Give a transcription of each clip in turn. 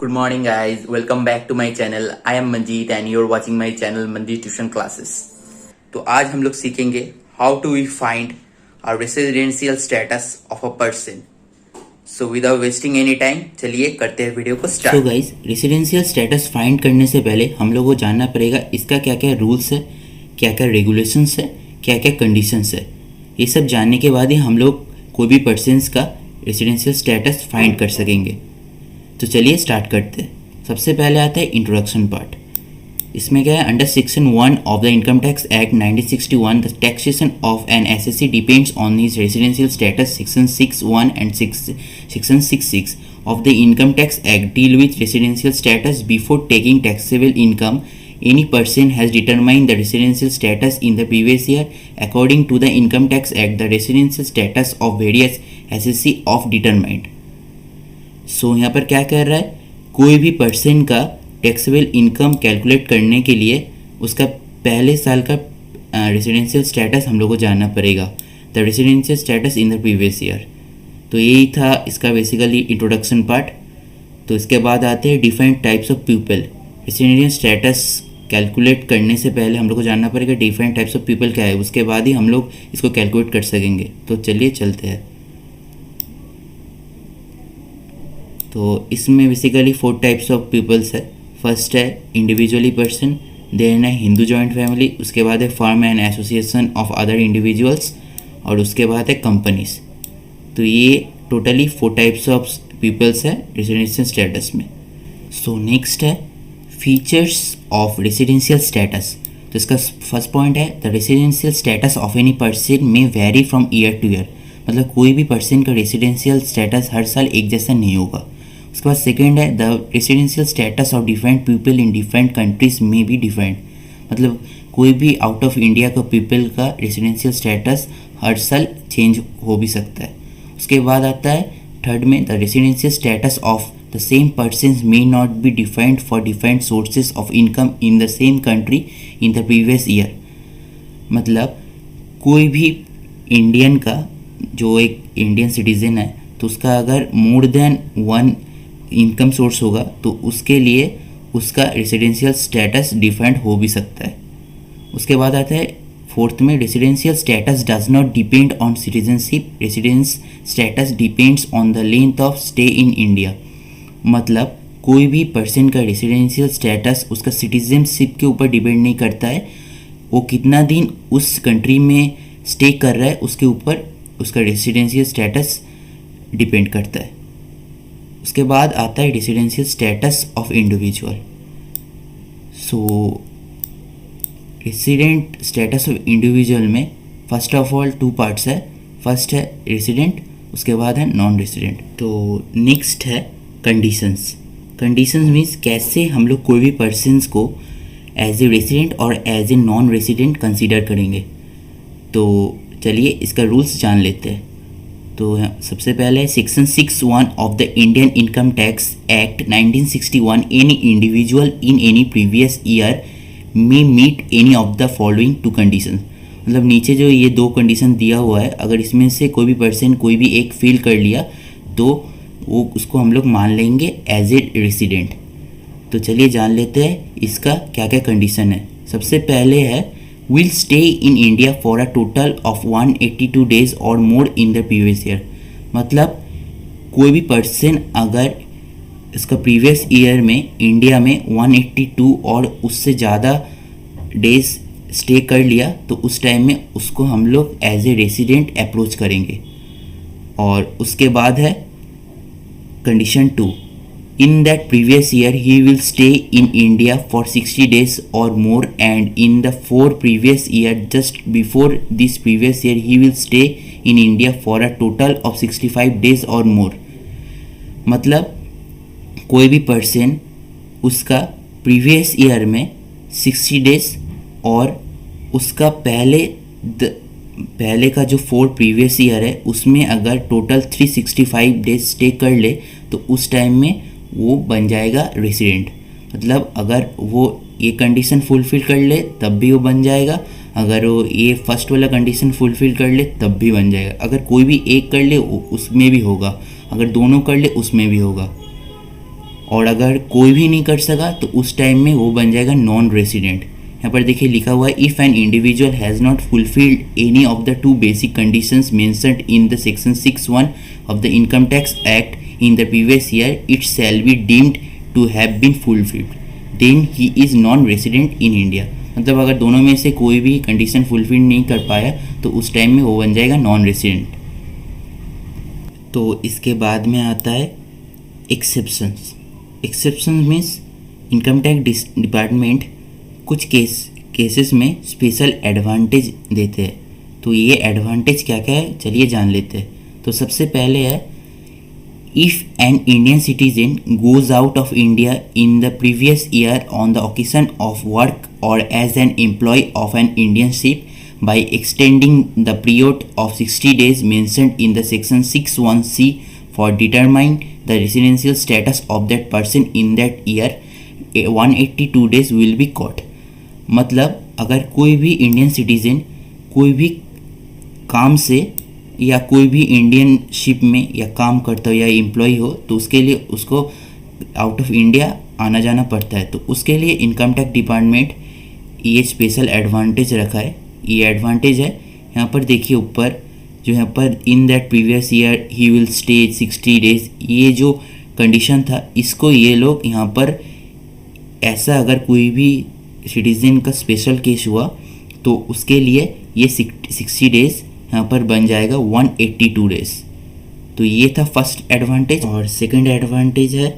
Good morning guys, welcome back to my channel. I am Manjeet and you're watching my channel Manjeet Tuition Classes. तो आज हम लोग सीखेंगे how to we find a residential status of a person. So without wasting any time, चलिए करते हैं video को start. So guys, residential status find करने से पहले हम लोग को जानना पड़ेगा इसका क्या क्या रूल्स है, क्या क्या रेगुलेशंस है, क्या क्या कंडीशंस है. ये सब जानने के बाद ही हम लोग कोई भी पर्सन्स का रेसिडेंशियल स्टेटस फाइंड कर सकेंगे. तो चलिए स्टार्ट करते हैं. सबसे पहले आता है इंट्रोडक्शन पार्ट. इसमें क्या है, under section 1 of the income tax act 1961 the taxation of an assessee depends on his residential status. Section 6(1) and section 6(6) of the income tax act deal with residential status. Before taking taxable income, any person has determined the residential status in the previous year. According to the income tax act, the residential status of various SSC of determined. So यहाँ पर क्या कर रहा है, कोई भी person का taxable income calculate करने के लिए उसका पहले साल का रेसिडेंशियल स्टेटस हम लोग को जानना पड़ेगा. The residential status in the previous year. तो यही था इसका बेसिकली इंट्रोडक्शन पार्ट. तो इसके बाद आते हैं different types of people. Residential status calculate करने से पहले हम लोग को जानना पड़ेगा डिफरेंट टाइप्स ऑफ पीपल क्या है, उसके बाद ही हम लोग इसको कैलकुलेट कर सकेंगे. तो चलिए चलते हैं. तो इसमें बेसिकली 4 टाइप्स ऑफ पीपल्स है. फर्स्ट है इंडिविजुअली पर्सन, देन है हिंदू जॉइंट फैमिली, उसके बाद है firm and association of other individuals, और उसके बाद है कंपनीज. तो ये टोटली 4 टाइप्स ऑफ पीपल्स है रेसिडेंशियल स्टेटस में. सो नेक्स्ट है फीचर्स ऑफ रेसिडेंशियल स्टेटस. तो इसका फर्स्ट पॉइंट है the residential status of any person में vary from year to year. मतलब कोई भी पर्सन का रेसिडेंशियल स्टेटस हर साल एक जैसा नहीं होगा. उसके बाद सेकेंड है the residential status of different people in different countries में भी डिफरेंट. मतलब कोई भी आउट ऑफ इंडिया का पीपल का रेसिडेंशियल स्टेटस हर साल चेंज हो भी सकता है. उसके बाद आता है थर्ड में the residential status of the same person may not be defined for different sources of income in the same country in the previous year. मतलब कोई भी इंडियन का जो एक इंडियन सिटीजन है तो उसका अगर मोर देन 1 इनकम सोर्स होगा तो उसके लिए उसका रेसिडेंशियल स्टेटस डिफरेंट हो भी सकता है. उसके बाद आता है फोर्थ में residential status does not depend on citizenship. Residence status depends on the length of stay in India. मतलब कोई भी पर्सन का रेसिडेंशियल स्टेटस उसका सिटीजनशिप के ऊपर डिपेंड नहीं करता है. वो कितना दिन उस कंट्री में स्टे कर रहा है उसके ऊपर उसका रेसिडेंशियल स्टेटस डिपेंड करता है. उसके बाद आता है residential status of individual. So resident status of individual में फर्स्ट ऑफ ऑल 2 पार्ट्स है. फर्स्ट है रेसिडेंट, उसके बाद है नॉन रेसिडेंट. तो नेक्स्ट है कंडीशंस. कंडीशंस मीन्स कैसे हम लोग कोई भी पर्सन्स को एज ए रेसिडेंट और as a non resident consider करेंगे. तो चलिए इसका रूल्स जान लेते हैं. तो सबसे पहले section 6(1) of the Indian income tax act 1961 any individual in any previous year may meet any of the following 2 condition. मतलब नीचे जो ये 2 कंडीशन दिया हुआ है, अगर इसमें से कोई भी पर्सन कोई भी एक फील कर लिया तो वो उसको हम लोग मान लेंगे एज ए रेसिडेंट. तो चलिए जान लेते हैं इसका क्या क्या कंडीशन है. सबसे पहले है will stay in India for a total of 182 days or more in the previous year. मतलब कोई भी पर्सन अगर इसका प्रीवियस ईयर में इंडिया में 182 और उससे ज़्यादा डेज स्टे कर लिया तो उस टाइम में उसको हम लोग एज ए रेसिडेंट अप्रोच करेंगे. और उसके बाद है condition 2. In that previous year, he will stay in India for 60 days or more, and in the 4 previous year just before this previous year, he will stay in India for a total of 65 days or more. मतलब कोई भी person उसका previous year में 60 days और उसका पहले का जो 4 प्रीवियस ईयर है उसमें अगर टोटल 365 डेज स्टे कर ले तो उस टाइम में वो बन जाएगा रेसिडेंट. मतलब अगर वो ये कंडीशन फुलफिल कर ले तब भी वो बन जाएगा, अगर वो ये फर्स्ट वाला कंडीशन फुलफिल कर ले तब भी बन जाएगा. अगर कोई भी एक कर ले उसमें भी होगा, अगर दोनों कर ले उसमें भी होगा. और अगर कोई भी नहीं कर सका तो उस टाइम में वो बन जाएगा नॉन रेसिडेंट। यहाँ पर देखिए लिखा हुआ है, if an individual has not fulfilled any of the 2 basic conditions mentioned in the section 6(1) of the income tax act in the previous year, it shall be deemed to have been fulfilled, then he is non resident in India. मतलब अगर दोनों में से कोई भी condition fulfil नहीं कर पाया तो उस टाइम में वो बन जाएगा नॉन रेसिडेंट। तो इसके बाद में आता है exceptions. Exception means income tax department कुछ केसेस में स्पेशल एडवांटेज देते हैं। तो ये एडवांटेज क्या क्या है चलिए जान लेते हैं। तो सबसे पहले है, if an Indian citizen goes out of India in the previous year on the occasion of work और as an employ of an Indian ship by extending the period of 60 days mentioned in the section 6(1)(c) for determine the residential status of that person in that year, 182 days will be caught। मतलब अगर कोई भी Indian citizen कोई भी काम से या कोई भी इंडियन शिप में या काम करता हो या एम्प्लॉय हो तो उसके लिए उसको आउट ऑफ इंडिया आना जाना पड़ता है। तो उसके लिए इनकम टैक्स डिपार्टमेंट ये स्पेशल एडवांटेज रखा है। ये एडवांटेज है, यहाँ पर देखिए ऊपर जो यहाँ पर in that previous year he will stay 60 days, ये जो कंडीशन था इसको ये लोग यहाँ पर ऐसा अगर कोई भी सिटीजन का स्पेशल केस हुआ तो उसके लिए ये 60 डेज यहाँ पर बन जाएगा 182 डेज। तो ये था फर्स्ट एडवांटेज। और सेकंड एडवांटेज है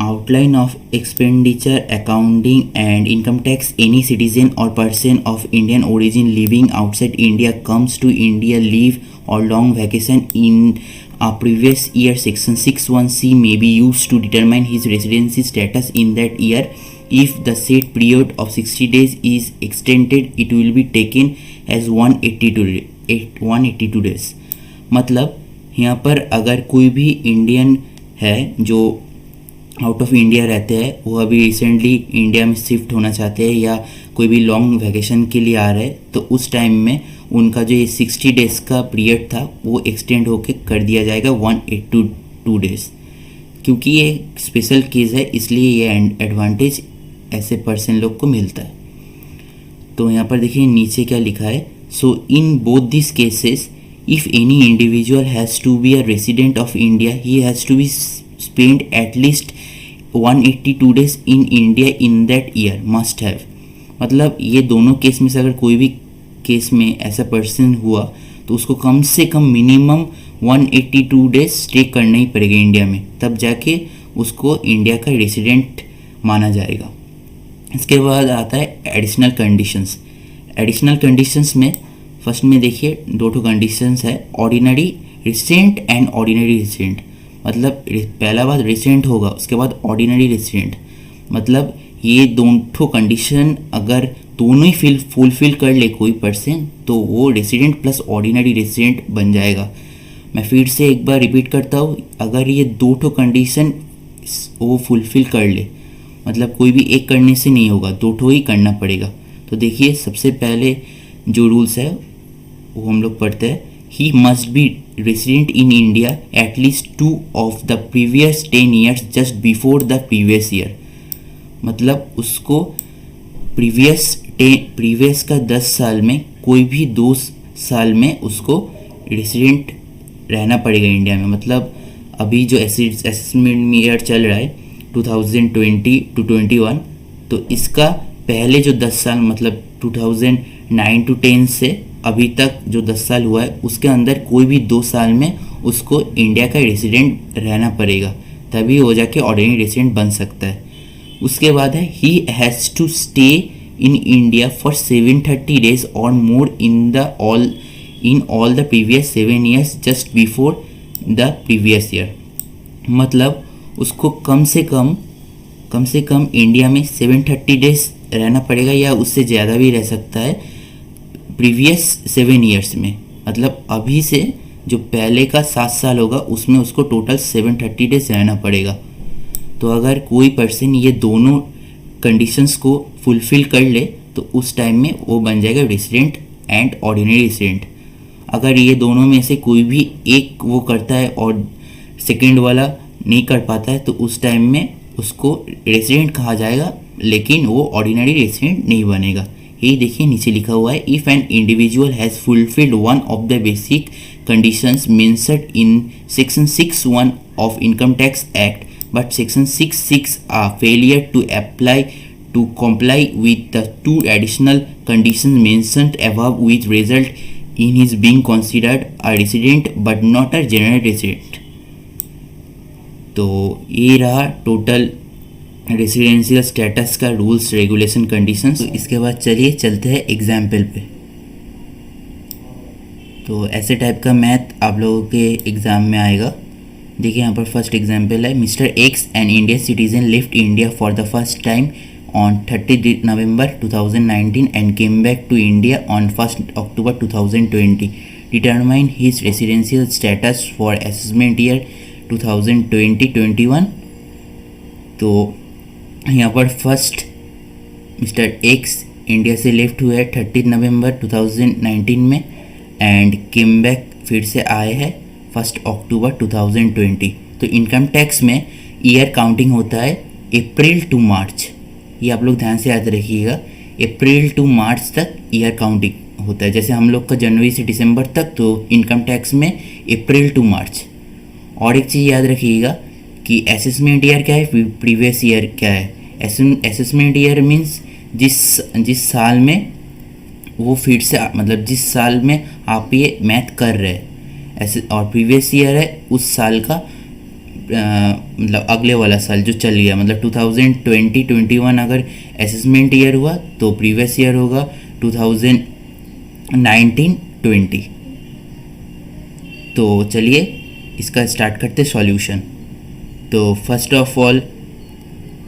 outline of expenditure accounting and income tax any citizen or person of Indian origin living outside India comes to India leave or long vacation in a previous year, section 6(1)(c) may be used to determine his residency status in that year. If the said period of 60 days is extended, it will be taken as 182 days। मतलब यहाँ पर अगर कोई भी Indian है जो out of India रहते हैं, वो अभी रिसेंटली इंडिया में शिफ्ट होना चाहते हैं या कोई भी लॉन्ग वैकेशन के लिए आ रहे हैं, तो उस टाइम में उनका जो ये 60 डेज का पीरियड था वो एक्सटेंड होके कर दिया जाएगा 182 डेज। क्योंकि ये स्पेशल केस है इसलिए ये एडवांटेज ऐसे पर्सन लोग को मिलता है। तो यहाँ पर देखिए नीचे क्या लिखा है, so in both this cases if any individual has to be a resident of India he has to be spend at least 182 days in India in that year must have. मतलब ये दोनों केस में से अगर कोई भी case में ऐसा पर्सन हुआ तो उसको कम से कम मिनिमम 182 डेज स्टे करना ही पड़ेगा इंडिया में, तब जाके उसको इंडिया का रेसिडेंट माना जाएगा। इसके बाद आता है एडिशनल कंडीशंस। एडिशनल कंडीशंस में फर्स्ट में देखिए 2 कंडीशंस है, ordinary resident and ordinary resident. मतलब पहला बात रेसिडेंट होगा, उसके बाद ऑर्डिनरी रेसिडेंट। मतलब ये दोनों कंडीशन अगर दोनों ही फुलफिल कर ले कोई पर्सन तो वो रेसिडेंट प्लस ऑर्डिनरी रेसिडेंट बन जाएगा। मैं फिर से एक बार रिपीट करता हूँ, अगर ये 2 कंडीशन वो फुलफिल कर ले, मतलब कोई भी एक करने से नहीं होगा, 2 ही करना पड़ेगा। तो देखिए सबसे पहले जो रूल्स है वो हम लोग पढ़ते हैं, he must be resident in India at least 2 of the previous 10 years just before the previous year। मतलब उसको प्रीवियस का 10 साल में कोई भी 2 साल में उसको रेसिडेंट रहना पड़ेगा इंडिया में। मतलब अभी जो असेसमेंट ईयर चल रहा है 2020 to 21, तो इसका पहले जो 10 साल मतलब 2009 to 10 से अभी तक जो 10 साल हुआ है उसके अंदर कोई भी 2 साल में उसको इंडिया का रेसिडेंट रहना पड़ेगा, तभी हो जाके ऑर्डिनरी रेसिडेंट बन सकता है। उसके बाद है he has to stay in India for 730 days और more in all the previous 7 years just before the previous year. मतलब उसको कम से कम इंडिया में 730 डेज रहना पड़ेगा या उससे ज़्यादा भी रह सकता है प्रीवियस 7 years में। मतलब अभी से जो पहले का 7 साल होगा उसमें उसको टोटल 730 डेज रहना पड़ेगा। तो अगर कोई पर्सन ये दोनों कंडीशंस को फुलफिल कर ले तो उस टाइम में वो बन जाएगा रेसिडेंट एंड ऑर्डिनरी रेसिडेंट। अगर ये दोनों में से कोई भी एक वो करता है और सेकंड वाला नहीं कर पाता है तो उस टाइम में उसको रेसिडेंट कहा जाएगा, लेकिन वो ऑर्डिनरी रेसिडेंट नहीं बनेगा। यही देखिए नीचे लिखा हुआ है, if an individual has fulfilled one of the basic conditions mentioned in section 6(1) of income tax act but section 6(6) a failure to apply to comply with the two additional conditions mentioned above, which result in his being considered a resident but not a general resident। तो ये रहा total residential status का rules regulation conditions. तो इसके बाद चलिए चलते हैं एग्जाम्पल पे। तो ऐसे टाइप का मैथ आप लोगों के एग्ज़ाम में आएगा। देखिए यहाँ पर फर्स्ट एग्जाम्पल है, mister x N Indian citizen left India for the first time on 30 November 2019 and came back to India on 1st October 2020. Determine his residential status for assessment year 2020-21। तो यहाँ पर first mister x India से left हुए 30 नवंबर 2019 में and came back फिर से आए हैं 1 अक्टूबर 2020। तो इनकम टैक्स में ईयर काउंटिंग होता है अप्रैल टू मार्च, ये आप लोग ध्यान से याद रखिएगा। अप्रैल टू मार्च तक ईयर काउंटिंग होता है, जैसे हम लोग का जनवरी से दिसंबर तक, तो इनकम टैक्स में अप्रैल टू मार्च। और एक चीज़ याद रखिएगा कि असेसमेंट ईयर क्या है, प्रीवियस ईयर क्या है। असेसमेंट ईयर मीन्स जिस साल में वो फिर से मतलब जिस साल में आप ये मैथ कर रहे हैं ऐसे, और प्रीवियस ईयर है उस साल का मतलब अगले वाला साल जो चल गया, मतलब 2020-21 अगर असेसमेंट ईयर हुआ तो प्रीवियस ईयर होगा 2019-20। तो चलिए इसका स्टार्ट करते सॉल्यूशन। तो फर्स्ट ऑफ ऑल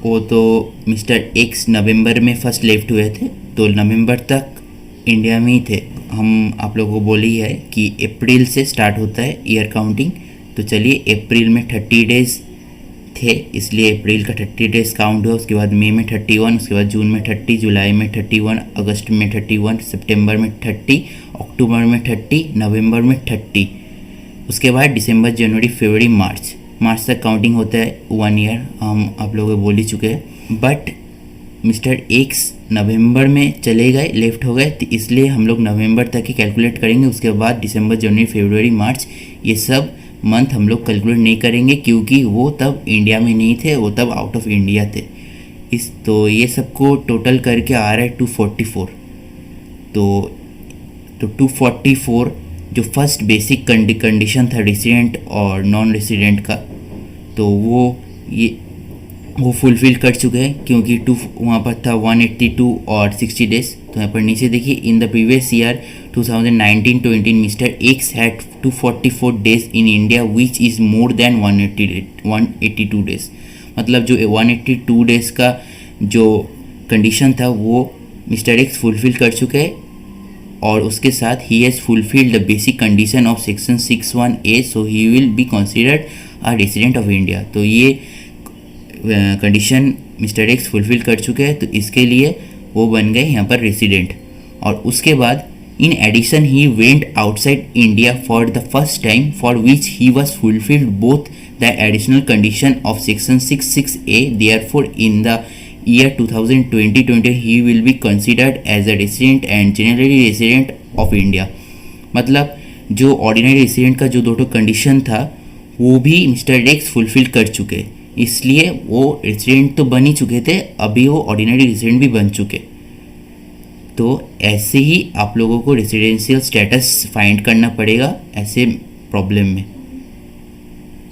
वो तो मिस्टर एक्स नवंबर में फर्स्ट लेफ्ट हुए थे, तो नवंबर तक इंडिया में ही थे। हम आप लोगों को बोली है कि अप्रैल से स्टार्ट होता है ईयर काउंटिंग, तो चलिए अप्रैल में 30 डेज़ थे, इसलिए अप्रैल का 30 डेज़ काउंट हुआ। उसके बाद मई में 31, उसके बाद जून में 30, जुलाई में 31, अगस्त में 31, सितंबर में 30, अक्टूबर में 30, नवंबर में 30। उसके बाद दिसंबर, जनवरी, फरवरी, मार्च तक काउंटिंग होता है 1 ईयर, हम आप लोगों को बोल ही चुके हैं। बट मिस्टर एक्स नवंबर में चले गए, लेफ्ट हो गए, तो इसलिए हम लोग नवंबर तक ही कैलकुलेट करेंगे। उसके बाद दिसंबर, जनवरी, फरवरी, मार्च ये सब मंथ हम लोग कैलकुलेट नहीं करेंगे, क्योंकि वो तब इंडिया में नहीं थे, वो तब आउट ऑफ इंडिया थे। तो ये सबको टोटल करके आ रहा है 244। तो 244 जो फर्स्ट बेसिक कंडीशन था रेसिडेंट और नॉन रेसिडेंट का, तो वो फुलफिल कर चुके हैं, क्योंकि वहाँ पर था 182 और 60 डेज। तो यहाँ पर नीचे देखिए, इन the previous year 2019-20 mister x had 244 days in India which is more than 182 days. मतलब जो 182 डेज का जो कंडीशन था वो मिस्टर एक्स फुलफिल कर चुके हैं, और उसके साथ he has fulfilled the basic condition of section 6(1)(a), so he will be considered a resident of India. तो ये कंडीशन मिस्टर एक्स फुलफिल कर चुके हैं, तो इसके लिए वो बन गए यहाँ पर रेसिडेंट। और उसके बाद in addition he went outside India for the first time, for which he was fulfilled both the additional condition of section 6(6)(a), therefore in the year 2020 he will be considered as a resident and generally resident of India। मतलब जो ordinary resident का जो दो condition था वो भी mister x fulfil कर चुके, इसलिए वो रेसिडेंट तो बन ही चुके थे, अभी वो ऑर्डिनरी रेसिडेंट भी बन चुके। तो ऐसे ही आप लोगों को रेसिडेंशियल स्टेटस फाइंड करना पड़ेगा ऐसे प्रॉब्लम में।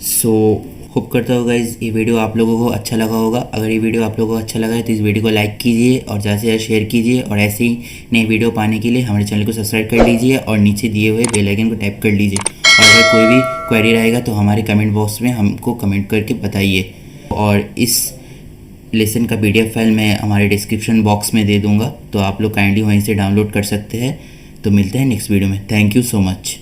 सो होप करता होगा ये वीडियो आप लोगों को अच्छा लगा होगा। अगर ये वीडियो आप लोगों को अच्छा लगा है तो इस वीडियो को लाइक कीजिए और ज़्यादा से ज़्यादा शेयर कीजिए, और ऐसे ही नई वीडियो पाने के लिए हमारे चैनल को सब्सक्राइब कर लीजिए और नीचे दिए हुए बेल आइकन को टैप कर लीजिए। और अगर कोई भी क्वेरी रहेगा तो हमारे कमेंट बॉक्स में हमको कमेंट करके बताइए, और इस लेसन का PDF फाइल मैं हमारे डिस्क्रिप्शन बॉक्स में दे दूँगा, तो आप लोग काइंडली वहीं से डाउनलोड कर सकते हैं। तो मिलते हैं नेक्स्ट वीडियो में। Thank you so much.